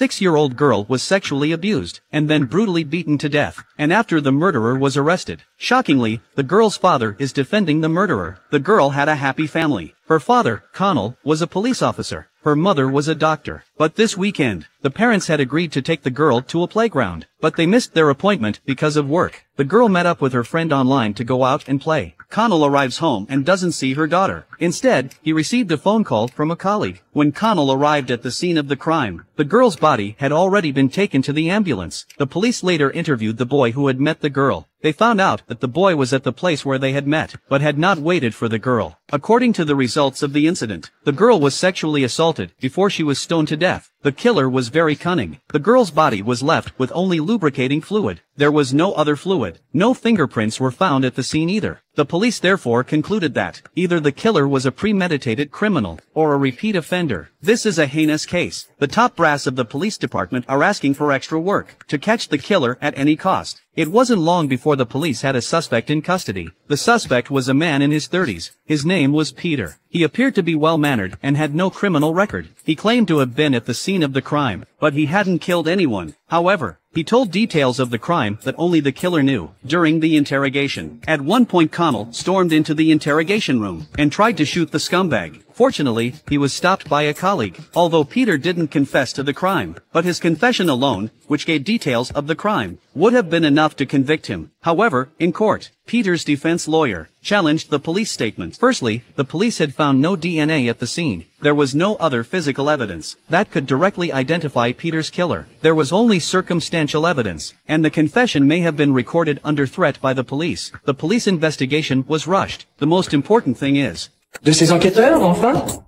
6-year-old girl was sexually abused, and then brutally beaten to death, and after the murderer was arrested. Shockingly, the girl's father is defending the murderer. The girl had a happy family. Her father, Connell, was a police officer. Her mother was a doctor. But this weekend, the parents had agreed to take the girl to a playground, but they missed their appointment because of work. The girl met up with her friend online to go out and play. Connell arrives home and doesn't see her daughter. Instead, he received a phone call from a colleague. When Connell arrived at the scene of the crime, the girl's body had already been taken to the ambulance. The police later interviewed the boy who had met the girl. They found out that the boy was at the place where they had met, but had not waited for the girl. According to the results of the incident, the girl was sexually assaulted before she was stoned to death. The killer was very cunning. The girl's body was left with only lubricating fluid. There was no other fluid. No fingerprints were found at the scene either. The police therefore concluded that either the killer was a premeditated criminal or a repeat offender. This is a heinous case. The top brass of the police department are asking for extra work to catch the killer at any cost. It wasn't long before the police had a suspect in custody. The suspect was a man in his 30s. His name was Peter. He appeared to be well-mannered and had no criminal record. He claimed to have been at the scene of the crime, but he hadn't killed anyone. However, he told details of the crime that only the killer knew. During the interrogation, at one point Connell stormed into the interrogation room and tried to shoot the scumbag. Fortunately, he was stopped by a colleague, although Peter didn't confess to the crime. But his confession alone, which gave details of the crime, would have been enough to convict him. However, in court, Peter's defense lawyer challenged the police statement. Firstly, the police had found no DNA at the scene. There was no other physical evidence that could directly identify Peter's killer. There was only circumstantial evidence, and the confession may have been recorded under threat by the police. The police investigation was rushed. The most important thing is, de ces enquêteurs, enfin,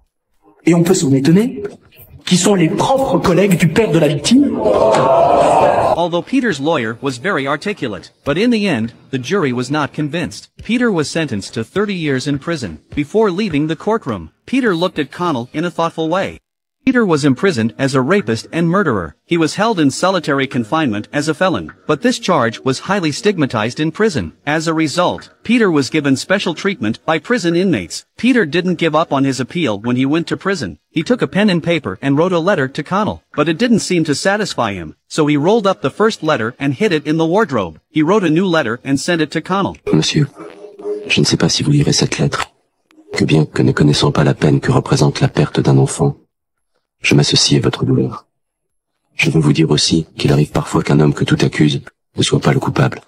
et on peut s'en étonner, qui sont les propres collègues du père de la victime. Although Peter's lawyer was very articulate, but in the end, the jury was not convinced. Peter was sentenced to 30 years in prison. Before leaving the courtroom, Peter looked at Connell in a thoughtful way. Peter was imprisoned as a rapist and murderer. He was held in solitary confinement as a felon, but this charge was highly stigmatized in prison. As a result, Peter was given special treatment by prison inmates. Peter didn't give up on his appeal when he went to prison. He took a pen and paper and wrote a letter to Connell, but it didn't seem to satisfy him. So he rolled up the first letter and hid it in the wardrobe. He wrote a new letter and sent it to Connell. Monsieur, je ne sais pas si vous lirez cette lettre, que bien que ne connaissant pas la peine que représente la perte d'un enfant, je m'associe à votre douleur. Je veux vous dire aussi qu'il arrive parfois qu'un homme que tout accuse ne soit pas le coupable.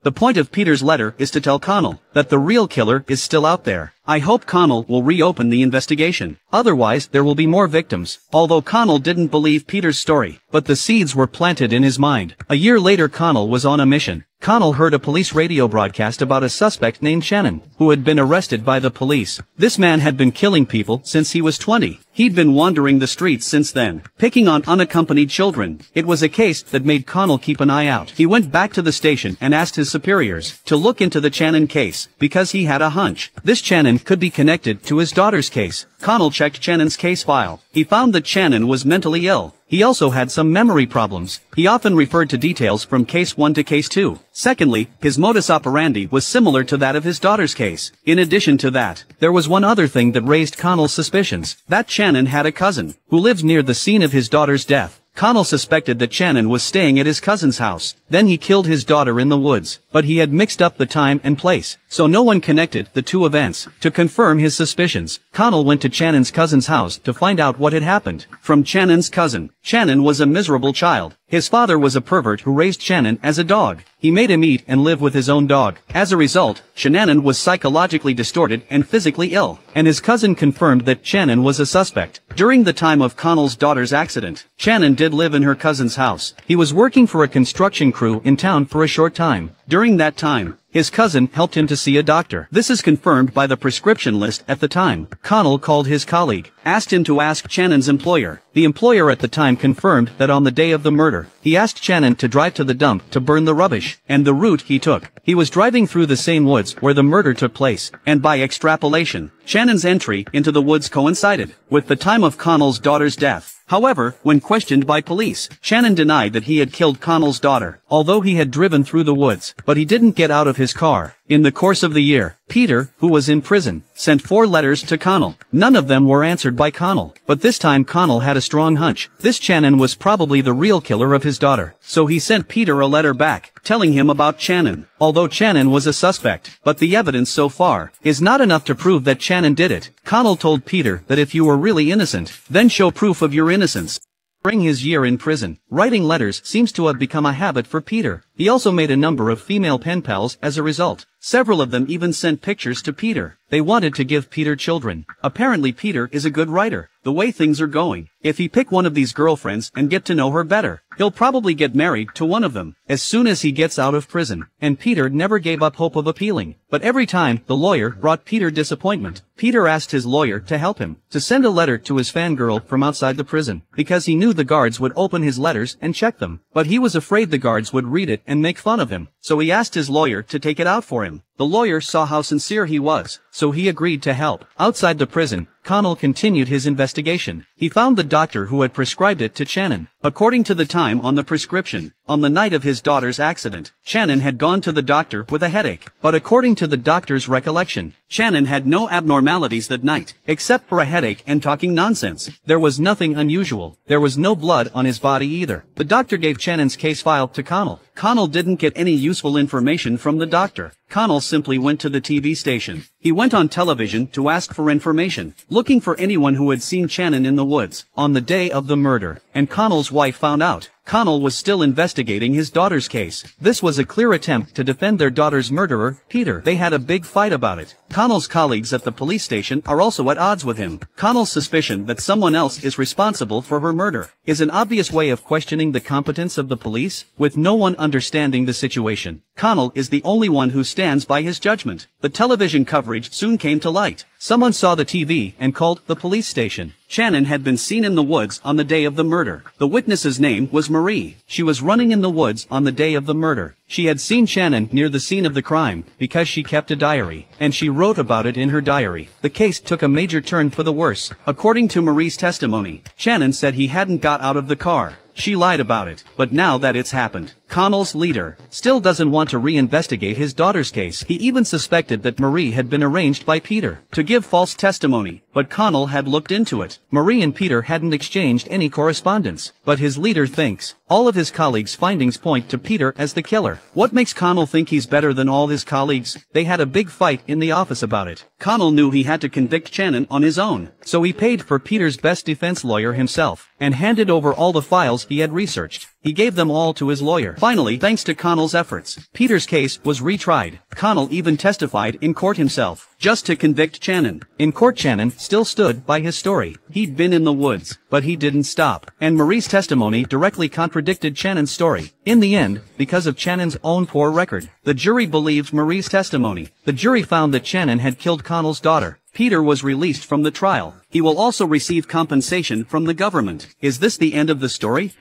The point of Peter's letter is to tell Connell that the real killer is still out there. I hope Connell will reopen the investigation. Otherwise, there will be more victims. Although Connell didn't believe Peter's story, but the seeds were planted in his mind. A year later, Connell was on a mission. Connell heard a police radio broadcast about a suspect named Shannon, who had been arrested by the police. This man had been killing people since he was 20. He'd been wandering the streets since then, picking on unaccompanied children. It was a case that made Connell keep an eye out. He went back to the station and asked his superiors to look into the Shannon case, because he had a hunch. This Shannon could be connected to his daughter's case. Connell checked Shannon's case file. He found that Shannon was mentally ill. He also had some memory problems. He often referred to details from case 1 to case 2. Secondly, his modus operandi was similar to that of his daughter's case. In addition to that, there was one other thing that raised Connell's suspicions. That Shannon had a cousin who lived near the scene of his daughter's death. Connell suspected that Shannon was staying at his cousin's house. Then he killed his daughter in the woods, but he had mixed up the time and place, so no one connected the two events. To confirm his suspicions, Connell went to Shannon's cousin's house to find out what had happened. From Shannon's cousin, Shannon was a miserable child. His father was a pervert who raised Shannon as a dog. He made him eat and live with his own dog. As a result, Shannon was psychologically distorted and physically ill, and his cousin confirmed that Shannon was a suspect. During the time of Connell's daughter's accident, Shannon did live in her cousin's house. He was working for a construction crew in town for a short time. During that time, his cousin helped him to see a doctor. This is confirmed by the prescription list at the time. Connell called his colleague, asked him to ask Shannon's employer. The employer at the time confirmed that on the day of the murder, he asked Shannon to drive to the dump to burn the rubbish, and the route he took. He was driving through the same woods where the murder took place, and by extrapolation, Shannon's entry into the woods coincided with the time of Connell's daughter's death. However, when questioned by police, Shannon denied that he had killed Connell's daughter, although he had driven through the woods, but he didn't get out of his car. In the course of the year, Peter, who was in prison, sent 4 letters to Connell. None of them were answered by Connell. But this time Connell had a strong hunch. This Channon was probably the real killer of his daughter. So he sent Peter a letter back, telling him about Channon. Although Channon was a suspect, but the evidence so far is not enough to prove that Channon did it. Connell told Peter that if you were really innocent, then show proof of your innocence. During his year in prison, writing letters seems to have become a habit for Peter. He also made a number of female pen pals as a result. Several of them even sent pictures to Peter. They wanted to give Peter children. Apparently Peter is a good writer. The way things are going, if he pick one of these girlfriends and get to know her better, he'll probably get married to one of them as soon as he gets out of prison. And Peter never gave up hope of appealing. But every time, the lawyer brought Peter disappointment. Peter asked his lawyer to help him, to send a letter to his fangirl from outside the prison, because he knew the guards would open his letters and check them. But he was afraid the guards would read it and make fun of him, so he asked his lawyer to take it out for him. The lawyer saw how sincere he was, so he agreed to help. Outside the prison, Connell continued his investigation. He found the doctor who had prescribed it to Channon. According to the time on the prescription, on the night of his daughter's accident, Channon had gone to the doctor with a headache. But according to the doctor's recollection, Channon had no abnormalities that night, except for a headache and talking nonsense. There was nothing unusual. There was no blood on his body either. The doctor gave Channon's case file to Connell. Connell didn't get any useful information from the doctor. Connell simply went to the TV station. He went on television to ask for information, looking for anyone who had seen Channon in the woods on the day of the murder. And Connell's wife found out. Connell was still investigating his daughter's case. This was a clear attempt to defend their daughter's murderer, Peter. They had a big fight about it. Connell's colleagues at the police station are also at odds with him. Connell's suspicion that someone else is responsible for her murder is an obvious way of questioning the competence of the police, with no one understanding the situation. Connell is the only one who stands by his judgment. The television coverage soon came to light. Someone saw the TV and called the police station. Channon had been seen in the woods on the day of the murder. The witness's name was Marie. She was running in the woods on the day of the murder. She had seen Channon near the scene of the crime because she kept a diary, and she wrote about it in her diary. The case took a major turn for the worse. According to Marie's testimony, Channon said he hadn't got out of the car. She lied about it, but now that it's happened, Connell's leader still doesn't want to reinvestigate his daughter's case. He even suspected that Marie had been arranged by Peter to give false testimony, but Connell had looked into it. Marie and Peter hadn't exchanged any correspondence, but his leader thinks all of his colleagues' findings point to Peter as the killer. What makes Connell think he's better than all his colleagues? They had a big fight in the office about it. Connell knew he had to convict Channon on his own, so he paid for Peter's best defense lawyer himself and handed over all the files he had researched. He gave them all to his lawyer. Finally, thanks to Connell's efforts, Peter's case was retried. Connell even testified in court himself, just to convict Channon. In court, Channon still stood by his story. He'd been in the woods, but he didn't stop. And Marie's testimony directly contradicted Channon's story. In the end, because of Channon's own poor record, the jury believed Marie's testimony. The jury found that Channon had killed Connell's daughter. Peter was released from the trial. He will also receive compensation from the government. Is this the end of the story?